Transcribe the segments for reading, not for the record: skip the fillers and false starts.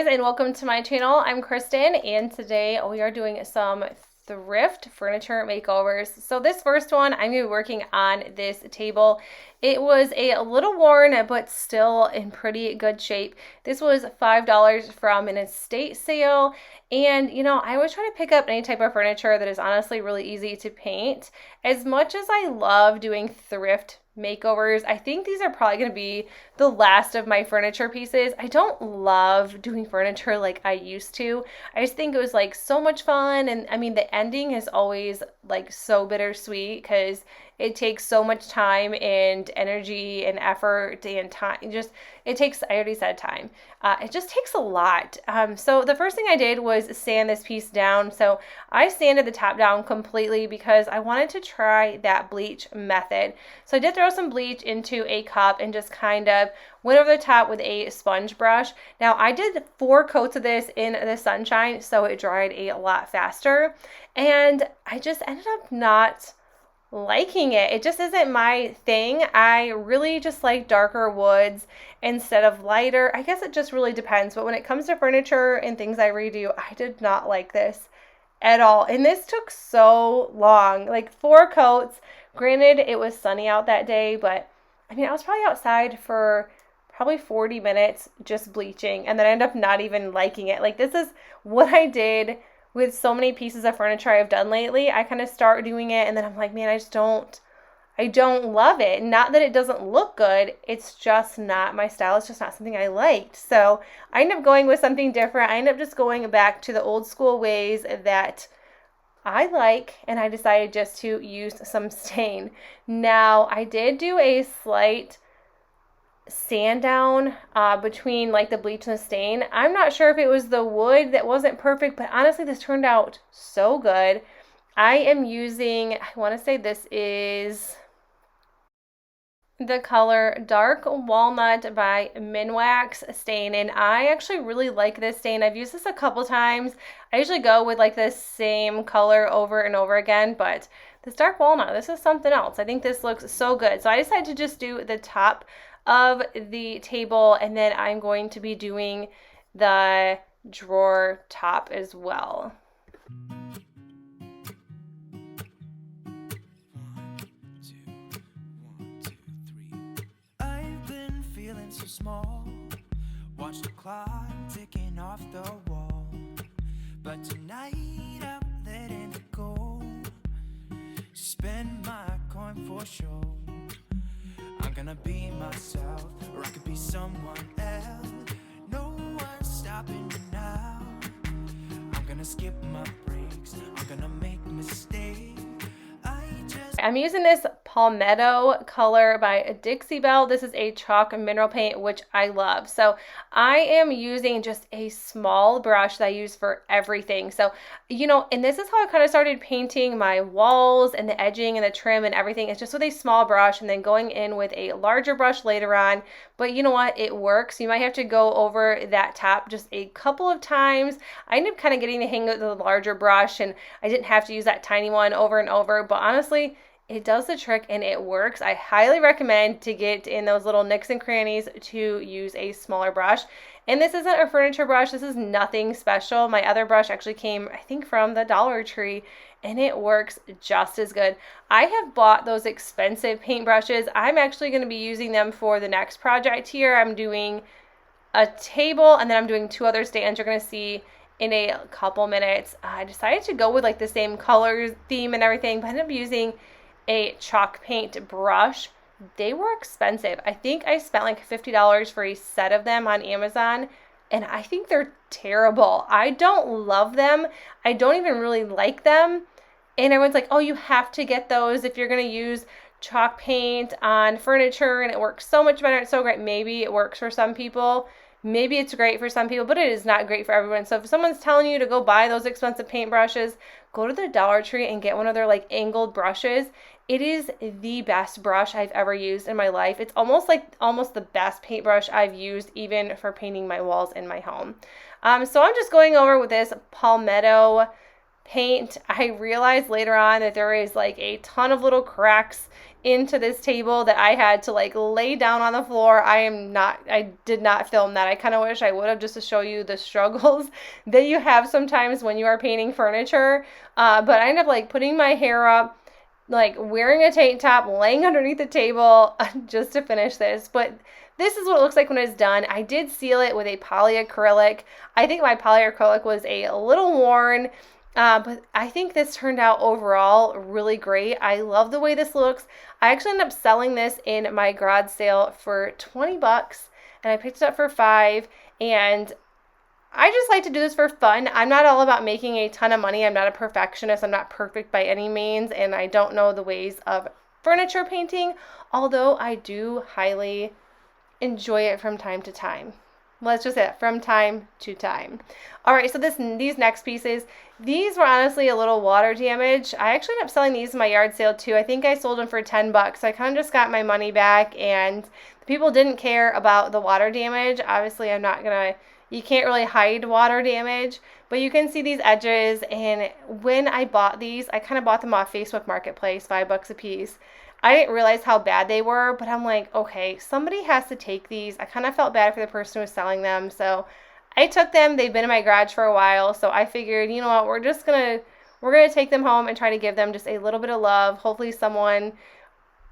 And welcome to my channel. I'm Kristen, and today we are doing some thrift furniture makeovers. So this first one, I'm going to be working on this table. It was a little worn, but still in pretty good shape. This was $5 from an estate sale. And I always try to pick up any type of furniture that is honestly really easy to paint. As much as I love doing thrift makeovers, I think these are probably going to be the last of my furniture pieces. I don't love doing furniture like I used to. I just think it was like so much fun, and I mean the ending is always like so bittersweet because it takes so much time and energy and effort and time. It takes, I already said time. It just takes a lot. So the first thing I did was sand this piece down. So I sanded the top down completely because I wanted to try that bleach method. So I did throw some bleach into a cup and just kind of went over the top with a sponge brush. Now I did 4 coats of this in the sunshine, so it dried a lot faster. And I just ended up not liking it. It just isn't my thing. I really just like darker woods instead of lighter. I guess it just really depends. But when it comes to furniture and things I redo, I did not like this at all. And this took so long, like 4 coats. Granted, it was sunny out that day, but I mean, I was probably outside for probably 40 minutes just bleaching, and then I ended up not even liking it. Like, this is what I did with so many pieces of furniture I've done lately. I kind of start doing it and then I'm like, man, I don't love it. Not that it doesn't look good, it's just not my style. It's just not something I liked. So I ended up going with something different. I ended up just going back to the old school ways that I like, and I decided just to use some stain. Now, I did do a slight sand down between like the bleach and the stain. I'm not sure if it was the wood that wasn't perfect, but honestly this turned out so good. I am using, I want to say this is the color Dark Walnut by Minwax stain, and I actually really like this stain. I've used this a couple times. I usually go with like the same color over and over again, but this Dark Walnut, this is something else. I think this looks so good. So I decided to just do the top of the table, and then I'm going to be doing the drawer top as well. I've been feeling so small. Watch the clock ticking off the wall, but tonight I'm letting it go. Spend my coin for sure. I'm gonna be myself, or I could be someone else. No one's stopping me now. I'm gonna skip my breaks, I'm gonna make mistakes. I'm using this Palmetto color by Dixie Belle. This is a chalk mineral paint, which I love. So I am using just a small brush that I use for everything. So, and this is how I kind of started painting my walls and the edging and the trim and everything. It's just with a small brush and then going in with a larger brush later on. But you know what? It works. You might have to go over that top just a couple of times. I ended up kind of getting the hang of the larger brush, and I didn't have to use that tiny one over and over. But honestly, it does the trick and it works. I highly recommend to get in those little nicks and crannies to use a smaller brush. And this isn't a furniture brush. This is nothing special. My other brush actually came, I think, from the Dollar Tree, and it works just as good. I have bought those expensive paint brushes. I'm actually going to be using them for the next project here. I'm doing a table, and then I'm doing 2 other stands you're going to see in a couple minutes. I decided to go with like the same colors theme and everything, but I ended up using a chalk paint brush. They were expensive. I think I spent like $50 for a set of them on Amazon, and I think they're terrible. I don't love them. I don't even really like them. And everyone's like, oh, you have to get those if you're going to use chalk paint on furniture, and it works so much better. It's so great. Maybe it works for some people. Maybe it's great for some people, but it is not great for everyone. So if someone's telling you to go buy those expensive paint brushes, go to the Dollar Tree and get one of their like angled brushes. It is the best brush I've ever used in my life. It's almost the best paintbrush I've used even for painting my walls in my home. So I'm just going over with this Palmetto paint, I realized later on that there is like a ton of little cracks into this table that I had to like lay down on the floor. I did not film that. I kind of wish I would have, just to show you the struggles that you have sometimes when you are painting furniture. But I ended up like putting my hair up, like wearing a tank top, laying underneath the table just to finish this. But this is what it looks like when it's done. I did seal it with a polyacrylic. I think my polyacrylic was a little worn, but I think this turned out overall really great. I love the way this looks. I actually ended up selling this in my garage sale for 20 bucks, and I picked it up for $5. And I just like to do this for fun. I'm not all about making a ton of money. I'm not a perfectionist. I'm not perfect by any means, and I don't know the ways of furniture painting, although I do highly enjoy it from time to time. Let's just say that, from time to time. All right, so these next pieces, these were honestly a little water damage. I actually ended up selling these in my yard sale too. I think I sold them for 10 bucks. So I kind of just got my money back, and the people didn't care about the water damage. Obviously, you can't really hide water damage, but you can see these edges. And when I bought these, I kind of bought them off Facebook Marketplace, 5 bucks a piece. I didn't realize how bad they were, but I'm like, okay, somebody has to take these. I kind of felt bad for the person who was selling them, so I took them. They've been in my garage for a while, so I figured, you know what, we're gonna take them home and try to give them just a little bit of love. Hopefully someone,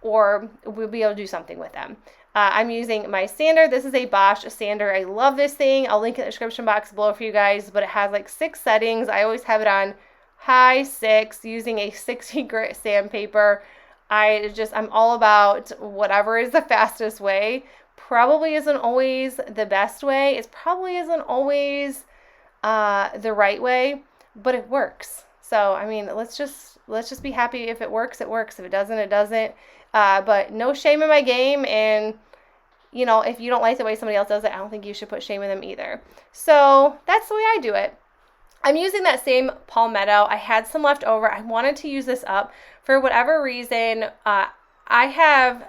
or we'll be able to do something with them. I'm using my sander. This is a Bosch sander. I love this thing. I'll link it in the description box below for you guys, but it has like 6 settings. I always have it on high 6 using a 60 grit sandpaper. I'm all about whatever is the fastest way. Probably isn't always the best way. It probably isn't always the right way, but it works. So, I mean, let's just be happy. If it works, it works. If it doesn't, it doesn't. But no shame in my game. And, you know, if you don't like the way somebody else does it, I don't think you should put shame in them either. So that's the way I do it. I'm using that same palmetto. I had some left over. I wanted to use this up. For whatever reason, I have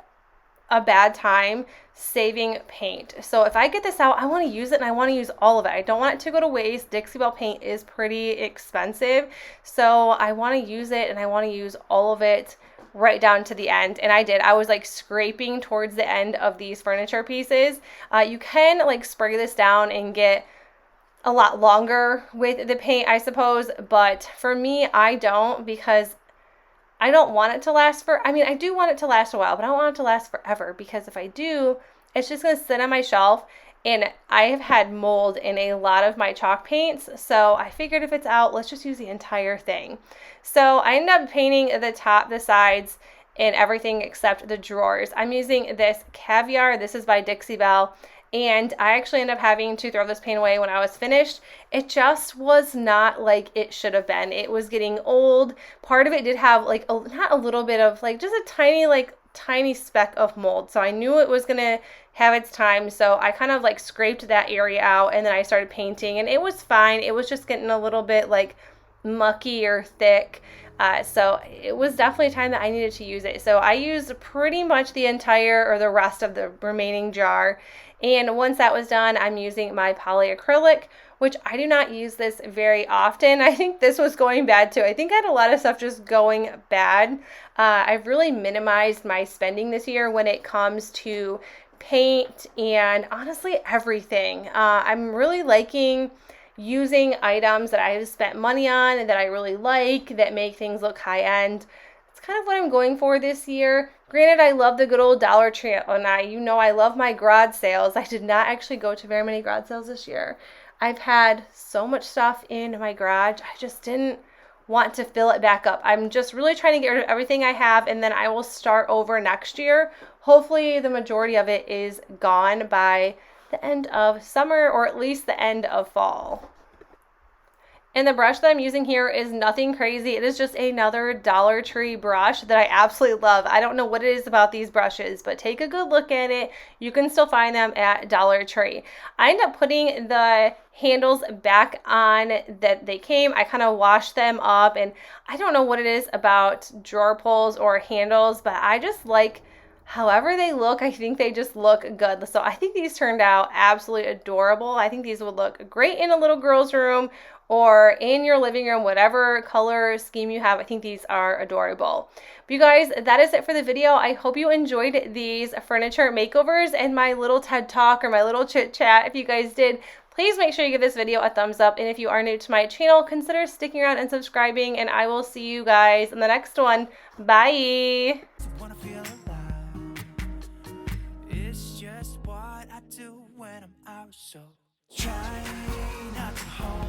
a bad time saving paint. So if I get this out, I want to use it, and I want to use all of it. I don't want it to go to waste. Dixie Belle paint is pretty expensive. So I want to use it, and I want to use all of it right down to the end. And I did. I was like scraping towards the end of these furniture pieces. You can like spray this down and get a lot longer with the paint, I suppose. But for me, I don't, because I don't want it to last I do want it to last a while, but I don't want it to last forever, because if I do, it's just going to sit on my shelf, and I have had mold in a lot of my chalk paints, so I figured if it's out, let's just use the entire thing. So I ended up painting the top, the sides, and everything except the drawers. I'm using this Caviar. This is by Dixie Belle. And I actually ended up having to throw this paint away when I was finished. It just was not like it should have been. It was getting old. Part of it did have like not a little bit of like just a tiny speck of mold. So I knew it was going to have its time. So I kind of like scraped that area out, and then I started painting, and it was fine. It was just getting a little bit like mucky or thick. So it was definitely time that I needed to use it. So I used pretty much the rest of the remaining jar. And once that was done, I'm using my polyacrylic, which I do not use this very often. I think this was going bad too. I think I had a lot of stuff just going bad. I've really minimized my spending this year when it comes to paint and honestly everything. I'm really liking using items that I have spent money on and that I really like, that make things look high end. It's kind of what I'm going for this year. Granted, I love the good old Dollar Tree, and I love my garage sales. I did not actually go to very many garage sales this year. I've had so much stuff in my garage, I just didn't want to fill it back up. I'm just really trying to get rid of everything I have, and then I will start over next year. Hopefully the majority of it is gone by the end of summer, or at least the end of fall. And the brush that I'm using here is nothing crazy. It is just another Dollar Tree brush that I absolutely love. I don't know what it is about these brushes, but take a good look at it. You can still find them at Dollar Tree. I end up putting the handles back on that they came. I kind of washed them up, and I don't know what it is about drawer pulls or handles, but I just like However they look, I think they just look good. So I think these turned out absolutely adorable. I think these would look great in a little girl's room or in your living room, whatever color scheme you have. I think these are adorable. But you guys, that is it for the video. I hope you enjoyed these furniture makeovers and my little TED Talk or my little chit chat. If you guys did, please make sure you give this video a thumbs up. And if you are new to my channel, consider sticking around and subscribing. And I will see you guys in the next one. Bye. It's just what I do when I'm out, so try not to hold